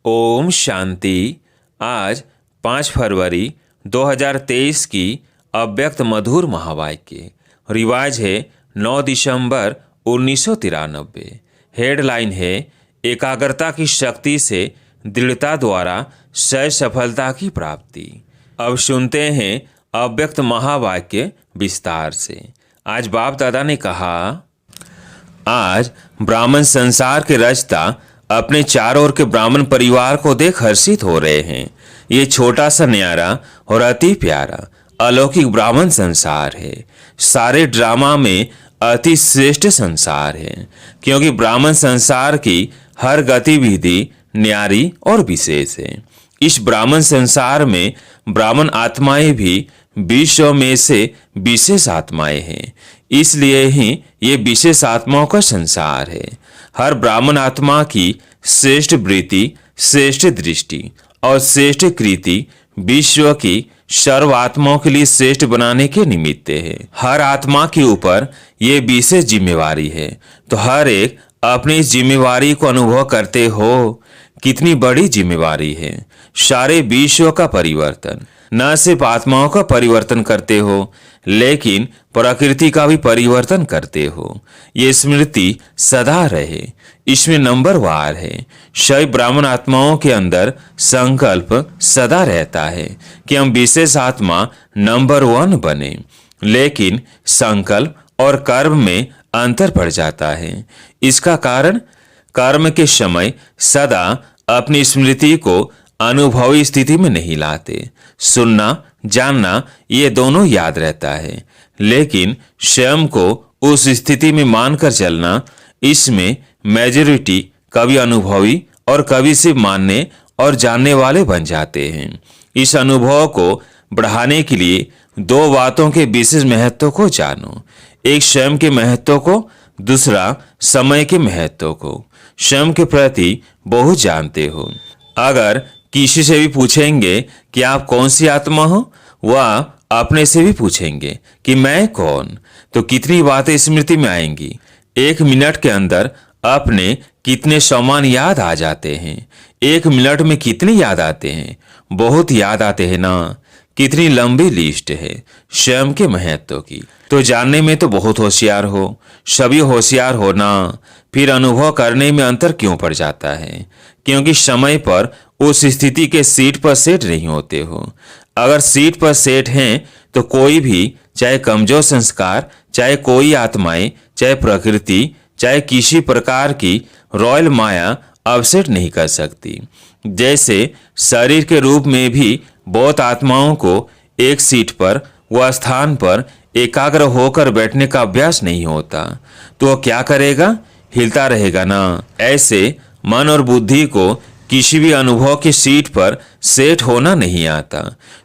ओम शांति। आज 5 फरवरी 2023 की अव्यक्त मधुर महावाक्य। रिवाज है 9 दिसंबर 1993। हेडलाइन है एकाग्रता की शक्ति से दृढ़ता द्वारा सह सफलता की प्राप्ति। अब सुनते हैं अव्यक्त महावाक्य विस्तार से। आज बाप दादा ने कहा, आज ब्राह्मण संसार के रचता अपने चारों ओर के ब्राह्मण परिवार को देख हर्षित हो रहे हैं। ये छोटा सा न्यारा और अति प्यारा अलौकिक ब्राह्मण संसार है। सारे ड्रामा में अति श्रेष्ठ संसार है, क्योंकि ब्राह्मण संसार की हर गतिविधि न्यारी और विशेष है। इस ब्राह्मण संसार में ब्राह्मण आत्माएं भी विश्व में से विशेष आत्माएं हैं, इसलिए ही ये विशेष आत्माओं का संसार है। हर ब्राह्मण आत्मा की श्रेष्ठ वृत्ति, श्रेष्ठ दृष्टि और श्रेष्ठ कृति विश्व की सर्व आत्माओं के लिए श्रेष्ठ बनाने के निमित्त है। हर आत्मा के ऊपर ये विशेष जिम्मेवारी है, तो हर एक अपनी इस जिम्मेवारी को अनुभव करते हो। कितनी बड़ी जिम्मेवारी है। सारे विश्व का परिवर्तन, न सिर्फ आत्माओं का परिवर्तन करते हो, लेकिन प्रकृति का भी परिवर्तन करते हो। ये स्मृति सदा रहे। इसमें नंबरवार है। सभी ब्राह्मण आत्माओं के अंदर संकल्प सदा रहता है कि हम विशेष आत्मा नंबर 1 बने, लेकिन संकल्प और कर्म में अंतर पड़ जाता है। इसका कारण कर्म के समय सदा अपनी स्मृति को अनुभवी स्थिति में नहीं लाते। सुनना, जानना ये दोनों याद रहता है, लेकिन स्वयं को उस स्थिति में मानकर चलना, इसमें मेजॉरिटी कभी अनुभवी और कभी सिर्फ मानने और जानने वाले बन जाते हैं। इस अनुभव को बढ़ाने के लिए 2 बातों के विशेष महत्व को जानो। एक स्वयं के महत्व को, दूसरा समय के महत्व को। स्वयं के प्रति बहुत जानते हो। अगर किसी से भी पूछेंगे कि आप कौन सी आत्मा हो, वह अपने से भी पूछेंगे कि मैं कौन, तो कितनी बातें स्मृति में आएंगी। 1 मिनट के अंदर अपने कितने सम्मान याद आ जाते हैं। 1 मिनट में कितने याद आते हैं? बहुत याद आते हैं ना। कितनी लंबी लिस्ट है स्वयं के महत्व की। तो जानने में तो बहुत होशियार हो, सभी होशियार हो ना, फिर अनुभव करने में अंतर क्यों पड़ जाता है? क्योंकि समय पर उस स्थिति के सीट पर सेट नहीं होते हो। अगर सीट पर सेट हैं तो कोई भी, चाहे कमजोर संस्कार, चाहे कोई आत्माएं, चाहे प्रकृति, चाहे किसी प्रकार की रॉयल माया अपसेट नहीं कर सकती। जैसे शरीर के रूप में भी बहुत आत्माओं को एक सीट पर व स्थान पर एकाग्र होकर बैठने का अभ्यास नहीं होता, तो वह क्या करेगा? हिलता रहेगा ना। ऐसे मन और बुद्धि को किसी भी अनुभव की सीट पर सेट होना नहीं आता,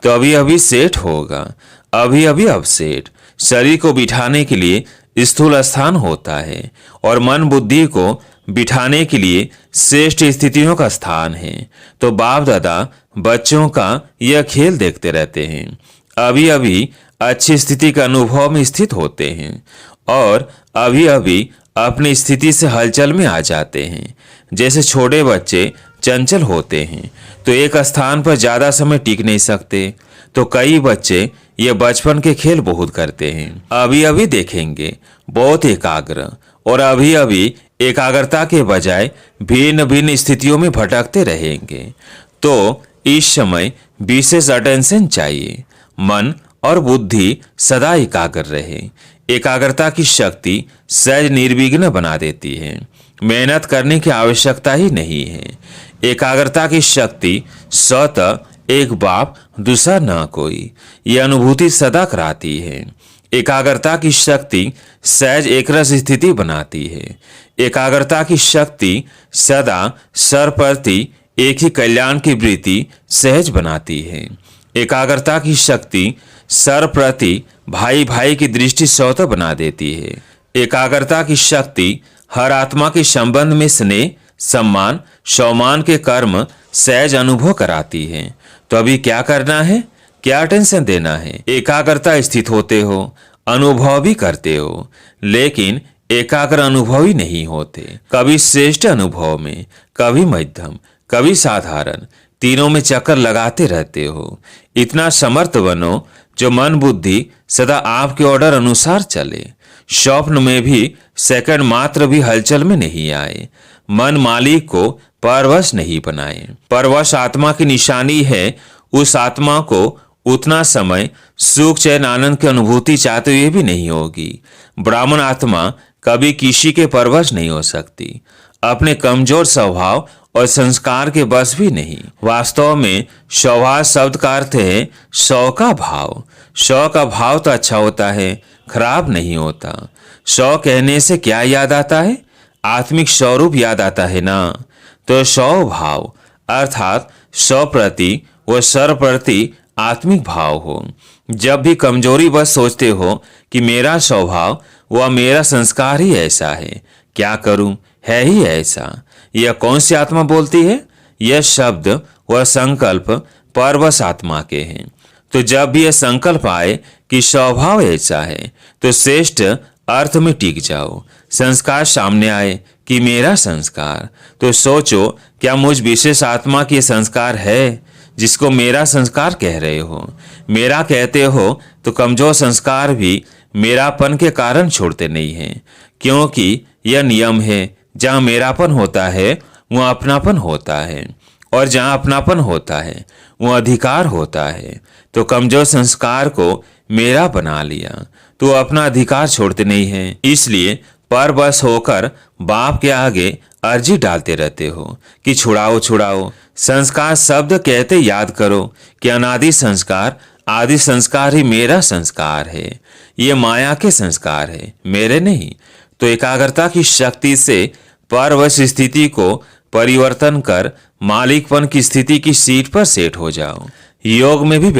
तो अभी अभी सेट होगा, अभी अभी अपसेट। शरीर को बिठाने के लिए स्थूल स्थान होता है और मन बुद्धि को बिठाने के लिए श्रेष्ठ स्थितियों का स्थान है। तो बाप दादा बच्चों का यह खेल देखते रहते हैं। अभी अभी अच्छी स्थिति के अनुभव में स्थित होते हैं और अभी अभी अपनी स्थिति से हलचल में आ जाते हैं। जैसे छोटे बच्चे चंचल होते हैं तो एक स्थान पर ज्यादा समय टिक नहीं सकते, तो कई बच्चे ये बचपन के खेल बहुत करते हैं। अभी अभी देखेंगे बहुत एकाग्र, और अभी अभी एकाग्रता के बजाय भिन्न भिन्न स्थितियों में भटकते रहेंगे। तो इस समय विशेष अटेंशन चाहिए। मन और बुद्धि सदा एकाग्र रहे। एकाग्रता की शक्ति सहज निर्विघ्न बना देती है। मेहनत करने की आवश्यकता ही नहीं है। एकाग्रता की शक्ति स्वतः एक बाप दूसरा न कोई, यह अनुभूति सदा कराती है। एकाग्रता की शक्ति सहज एकरस स्थिति बनाती है। एकाग्रता की शक्ति सदा सर्वप्रति एक ही कल्याण की वृत्ति सहज बनाती है। एकाग्रता की शक्ति सर्वप्रति भाई भाई की दृष्टि स्वतः बना देती है। एकाग्रता की शक्ति हर आत्मा के संबंध में स्नेह, सम्मान, सम्मान के कर्म सहज अनुभव कराती है। तो अभी क्या करना है? क्या टेंशन देना है? एकाग्रता स्थित होते हो, अनुभव भी करते हो, लेकिन एकाग्र अनुभवी नहीं होते। कभी श्रेष्ठ अनुभव में, कभी मध्यम, कभी साधारण, तीनों में चक्कर लगाते रहते हो। इतना समर्थ बनो जो मन बुद्धि सदा आपके ऑर्डर अनुसार चले। स्वप्न में भी सेकंड मात्र भी हलचल में नहीं आए। मन मालिक को परवश नहीं बनाए। परवश आत्मा की निशानी है। उस आत्मा को उतना समय सुख चैन आनंद की अनुभूति चाहते हुए भी नहीं होगी। ब्राह्मण आत्मा कभी किसी के परवश नहीं हो सकती। अपने कमजोर स्वभाव और संस्कार के बस भी नहीं। वास्तव में स्वभाव शब्द का अर्थ है सौ का भाव। सौ का भाव तो अच्छा होता है, खराब नहीं होता। सौ कहने से क्या याद आता है? आत्मिक स्वरूप याद आता है ना। तो सौ भाव अर्थात सौ प्रति व सर प्रति आत्मिक भाव हो। जब भी कमजोरी बस सोचते हो कि मेरा स्वभाव व मेरा संस्कार ही ऐसा है, क्या करूं, है ही ऐसा। यह कौन सी आत्मा बोलती है? यह शब्द व संकल्प परवश आत्मा के हैं। तो जब भी यह संकल्प आए कि स्वभाव ऐसा है, तो श्रेष्ठ अर्थ में टिक जाओ। संस्कार सामने आए कि मेरा संस्कार, तो सोचो क्या मुझ विशेष आत्मा की संस्कार है जिसको मेरा संस्कार कह रहे हो। मेरा कहते हो तो कमजोर संस्कार भी मेरापन के कारण छोड़ते नहीं हैं, क्योंकि यह नियम है। जहाँ मेरापन होता है वहाँ अपनापन होता है, और जहाँ अपनापन होता है वहाँ अधिकार होता है। तो कमजोर संस्कार को मेरा बना लिया तो अपना अधिकार छोड़ते नहीं हैं। इसलिए परवश होकर बाप के आगे अर्जी डालते रहते हो कि छुड़ाओ छुड़ाओ। संस्कार शब्द कहते याद करो कि अनादि संस्कार आदि संस्कार ही मेरा संस्कार है। ये माया के संस्कार है, मेरे नहीं। तो एकाग्रता की शक्ति से परवश स्थिति को परिवर्तन कर मालिकपन की स्थिति की सीट पर सेट हो जाओ। योग में भी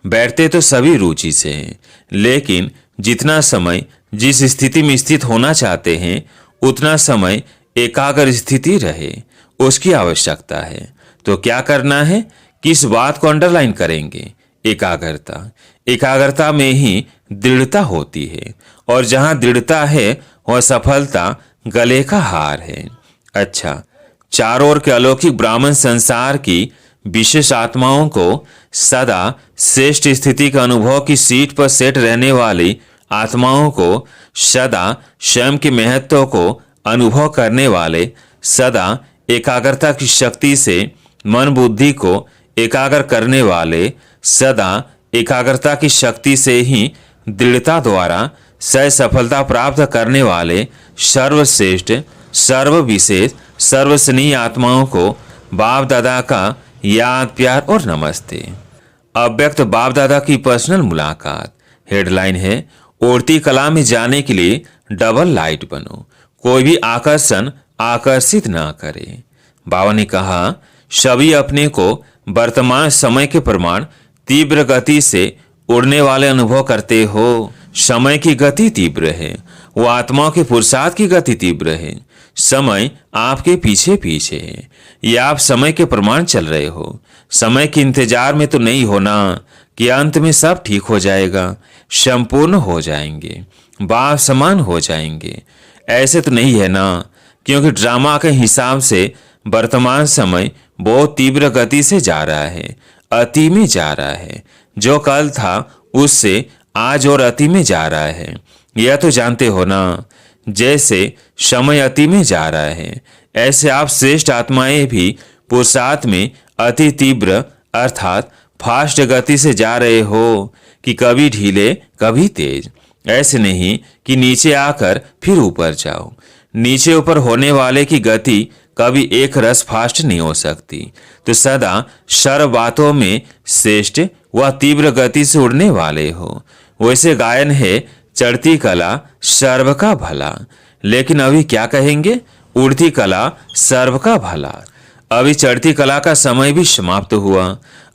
बैठते तो सभी रुचि से हैं, लेकिन जितना समय जिस स्थिति में स्थित होना चाहते हैं उतना समय एकाग्र स्थिति रहे, उसकी आवश्यकता है। तो क्या करना है? किस बात को अंडरलाइन करेंगे? एकाग्रता। एकाग्रता में ही दृढ़ता होती है, और जहां दृढ़ता है वह सफलता गले का हार है। अच्छा, चारों ओर के अलौकिक ब्राह्मण संसार की विशेष आत्माओं को सदा श्रेष्ठ स्थिति के अनुभव की सीट पर सेट रहने वाली आत्माओं को सदा स्वयं के महत्व को अनुभव करने वाले, सदा एकाग्रता की शक्ति से मन बुद्धि को एकाग्र करने वाले, सदा एकाग्रता की शक्ति से ही दृढ़ता द्वारा सह सफलता प्राप्त करने वाले सर्वश्रेष्ठ सर्वविशेष सर्वस्नेही आत्माओं को बाप दादा का याद प्यार और नमस्ते। अव्यक्त बाप दादा की पर्सनल मुलाकात। हेडलाइन है उड़ती कला में जाने के लिए डबल लाइट बनो, कोई भी आकर्षण आकर्षित ना करे। बाबा ने कहा सभी अपने को वर्तमान समय के प्रमाण तीव्र गति से उड़ने वाले अनुभव करते हो। समय की गति तीव्र है, वो आत्माओं के पुरुषार्थ की गति तीव्र है। समय आपके पीछे पीछे है, या आप समय के प्रमाण चल रहे हो। समय के इंतजार में तो नहीं होना कि अंत में सब ठीक हो जाएगा, संपूर्ण हो जाएंगे, बाप समान हो जाएंगे। ऐसे तो नहीं है ना, क्योंकि ड्रामा के हिसाब से वर्तमान समय बहुत तीव्र गति से जा रहा है, अति में जा रहा है। जो कल था उससे आज और अति में जा रहा है, यह तो जानते हो ना। जैसे समय अति में जा रहा है, ऐसे आप श्रेष्ठ आत्माएं भी पुरुषार्थ में अति तीव्र अर्थात फास्ट गति से जा रहे हो, कि कभी ढीले कभी तेज। ऐसे नहीं कि नीचे आकर फिर ऊपर जाओ। नीचे ऊपर होने वाले की गति कभी एक रस फास्ट नहीं हो सकती। तो सदा सर्व बातों में श्रेष्ठ व तीव्र गति से उड़ने वाले हो। वैसे गायन है चढ़ती कला सर्व का भला, लेकिन अभी क्या कहेंगे? उड़ती कला सर्व का भला। अभी चढ़ती कला का समय भी समाप्त हुआ,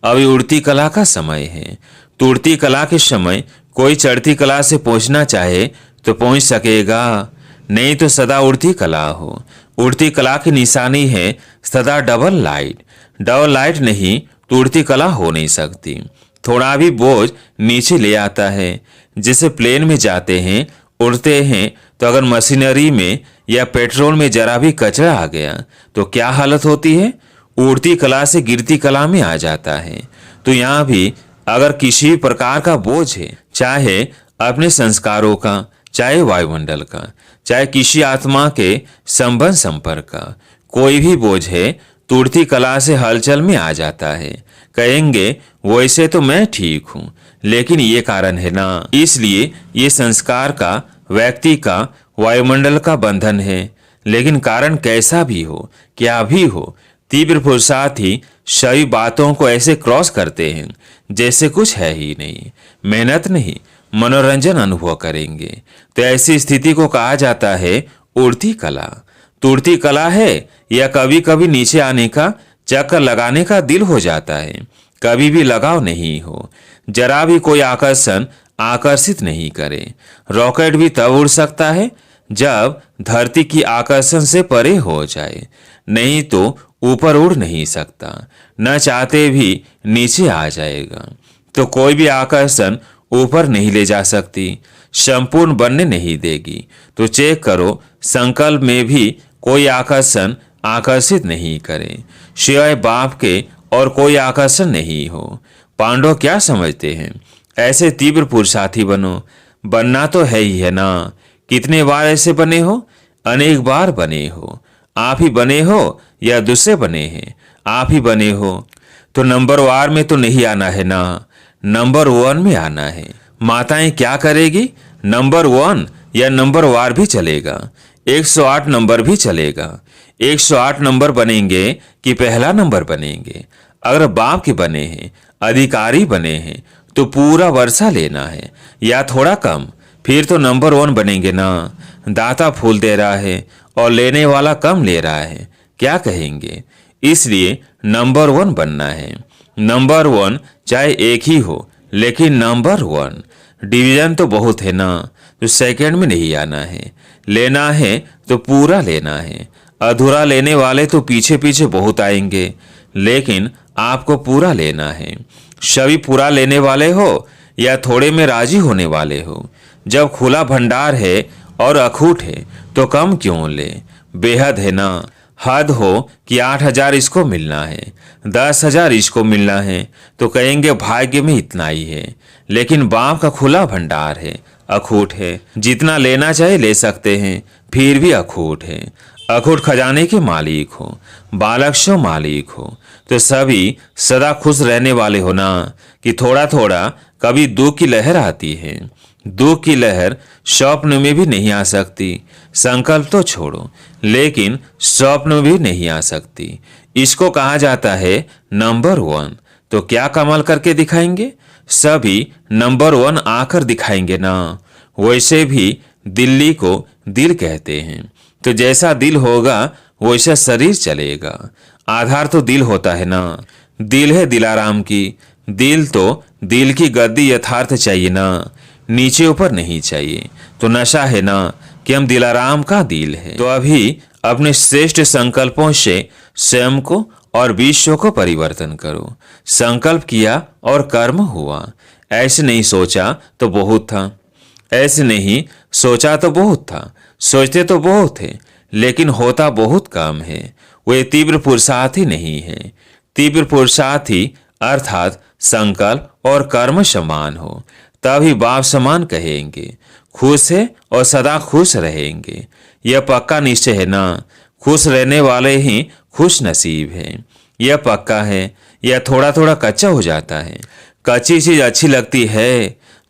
अभी उड़ती कला का समय है। तो उड़ती कला के समय कोई चढ़ती कला से पहुंचना चाहे तो पहुंच सकेगा, नहीं तो सदा उड़ती कला हो। उड़ती कला की निशानी है सदा डबल लाइट। डबल लाइट नहीं तो उड़ती कला हो नहीं सकती। थोड़ा भी बोझ नीचे ले आता है। जैसे प्लेन में जाते हैं उड़ते हैं तो अगर मशीनरी में या पेट्रोल में जरा भी कचरा आ गया तो क्या हालत होती है? उड़ती कला से गिरती कला में आ जाता है। तो यहाँ भी अगर किसी भी प्रकार का बोझ है, चाहे अपने संस्कारों का, चाहे वायुमंडल का, चाहे किसी आत्मा के संबंध संपर्क का, कोई भी बोझ है तो उड़ती कला से हलचल में आ जाता है। कहेंगे वैसे तो मैं ठीक हूं, लेकिन ये कारण है ना, इसलिए ये संस्कार का, व्यक्ति का, वायुमंडल का बंधन है। लेकिन कारण कैसा भी हो, क्या भी हो, तीव्र पुरुषार्थ ही सभी बातों को ऐसे क्रॉस करते हैं जैसे कुछ है ही नहीं। मेहनत नहीं, मनोरंजन अनुभव करेंगे। तो ऐसी स्थिति को कहा जाता है उड़ती कला। तो उड़ती कला है या कभी कभी नीचे आने का, चक्कर लगाने का दिल हो जाता है, कभी भी लगाव नहीं हो, जरा भी कोई आकर्षण आकर्षित नहीं करे। रॉकेट भी तब उड़ सकता है जब धरती की आकर्षण से परे हो जाए, नहीं तो ऊपर उड़ नहीं सकता, न चाहते भी नीचे आ जाएगा। तो कोई भी आकर्षण ऊपर नहीं ले जा सकती, संपूर्ण बनने नहीं देगी। तो चेक करो, संकल्प में भी कोई आकर्षण आकर्षित नहीं करे, सिवाय बाप के और कोई आकर्षण नहीं हो। पांडव क्या समझते हैं? ऐसे तीव्र पुरुषार्थी बनो। बनना तो है ही है ना। कितने बार ऐसे बने हो? अनेक बार बने हो। आप ही बने हो या दूसरे बने हैं? आप ही बने हो। तो नंबर वार में तो नहीं आना है ना, नंबर 1 में आना है। माताएं क्या करेगी? नंबर 1 या नंबर वार भी चलेगा, 108 नंबर भी चलेगा। 108 नंबर बनेंगे कि पहला नंबर बनेंगे? अगर बाप के बने हैं, अधिकारी बने हैं, तो पूरा वर्षा लेना है या थोड़ा कम, फिर तो नंबर 1 बनेंगे ना। दाता फूल दे रहा है और लेने वाला कम ले रहा है, क्या कहेंगे? इसलिए नंबर 1 बनना है। नंबर 1 चाहे एक ही हो, लेकिन नंबर 1। डिवीजन तो बहुत है ना, तो सेकंड में नहीं आना है। लेना है तो पूरा लेना है। अधूरा लेने वाले तो पीछे पीछे बहुत आएंगे, लेकिन आपको पूरा लेना है। सभी पूरा लेने वाले हो या थोड़े में राजी होने वाले हो? जब खुला भंडार है और अखूट है तो कम क्यों ले? बेहद है ना। हद हो कि 8,000 इसको मिलना है, 10,000 इसको मिलना है, तो कहेंगे भाग्य में इतना ही है। लेकिन बाप का खुला भंडार है, अखूट है, जितना लेना चाहे ले सकते हैं, फिर भी अखूट है। अखूट खजाने के मालिक हो, बालक सो मालिक हो, तो सभी सदा खुश रहने वाले हो ना, कि थोड़ा थोड़ा कभी दुख की लहर आती है। दुख की लहर स्वप्न में भी नहीं आ सकती, संकल्प तो छोड़ो, लेकिन स्वप्न में भी नहीं आ सकती। इसको कहा जाता है नंबर 1। तो क्या कमाल करके दिखाएंगे? सभी नंबर 1 आकर दिखाएंगे ना। वैसे भी दिल्ली को दिल कहते हैं, तो जैसा दिल होगा वैसा शरीर चलेगा। आधार तो दिल होता है ना। दिल है दिलाराम की, दिल तो दिल की गद्दी यथार्थ चाहिए ना, नीचे ऊपर नहीं चाहिए। तो नशा है ना कि हम दिलाराम का दिल है। तो अभी अपने श्रेष्ठ संकल्पों से स्वयं को और विश्व को परिवर्तन करो। संकल्प किया और कर्म हुआ। ऐसे नहीं सोचा तो बहुत था, ऐसे नहीं सोचा तो बहुत था, सोचते तो बहुत थे, लेकिन होता बहुत कम है। वे तीव्र पुरुषार्थ ही नहीं है। तीव्र पुरुषार्थ ही अर्थात संकल्प और कर्म समान हो, तभी बाप समान कहेंगे। खुश है और सदा खुश रहेंगे, यह पक्का निश्चय है ना। खुश रहने वाले ही खुश नसीब है, यह पक्का है। यह थोड़ा थोड़ा कच्चा हो जाता है। कच्ची चीज अच्छी लगती है,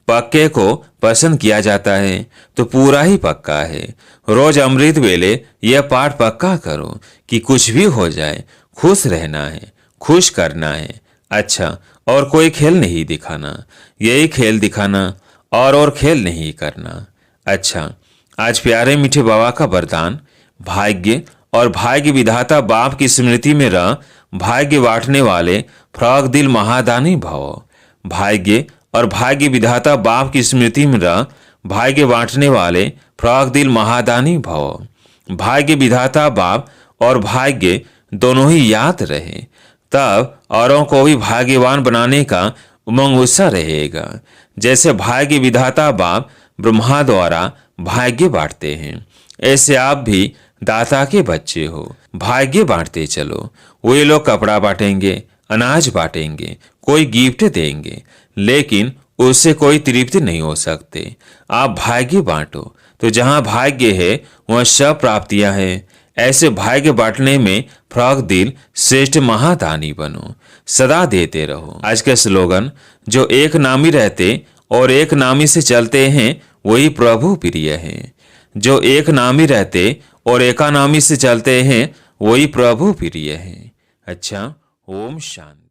पक्के को पसंद किया जाता है, तो पूरा ही पक्का है। रोज अमृत वेले यह पाठ पक्का करो कि कुछ भी हो जाए खुश रहना है, खुश करना है। अच्छा, और कोई खेल नहीं दिखाना, यही खेल दिखाना और खेल नहीं करना। अच्छा, आज प्यारे मीठे बाबा का वरदान, भाग्य और भाग्य विधाता बाप की स्मृति में रह भाग्य बांटने वाले फ्रॉक दिल महादानी भव। भाग्य और भाग्य विधाता बाप की स्मृति में रह भाग्य बांटने वाले फ्रॉक दिल महादानी भव। भाग्य विधाता बाप और भाग्य दोनों ही याद रहे, तब औरों को भी भाग्यवान बनाने का उमंग उत्साह रहेगा। जैसे भाग्य विधाता बाप ब्रह्मा द्वारा भाग्य बांटते हैं। ऐसे आप भी दाता के बच्चे हो, भाग्य बांटते चलो। वे लोग कपड़ा बांटेंगे, अनाज बांटेंगे, कोई गिफ्ट देंगे, लेकिन उससे कोई तृप्ति नहीं हो सकते। आप भाग्य बांटो, तो जहां भाग्य है वहां सब प्राप्तियां हैं। ऐसे भाग्य बांटने में फ्रॉक दिल श्रेष्ठ महादानी बनो, सदा देते रहो। आज का स्लोगन, जो एक नामी रहते और एक नामी से चलते हैं वही प्रभु प्रिय है। जो एक नामी रहते और एका नामी से चलते हैं वही प्रभु प्रिय है। अच्छा, ओम शांति।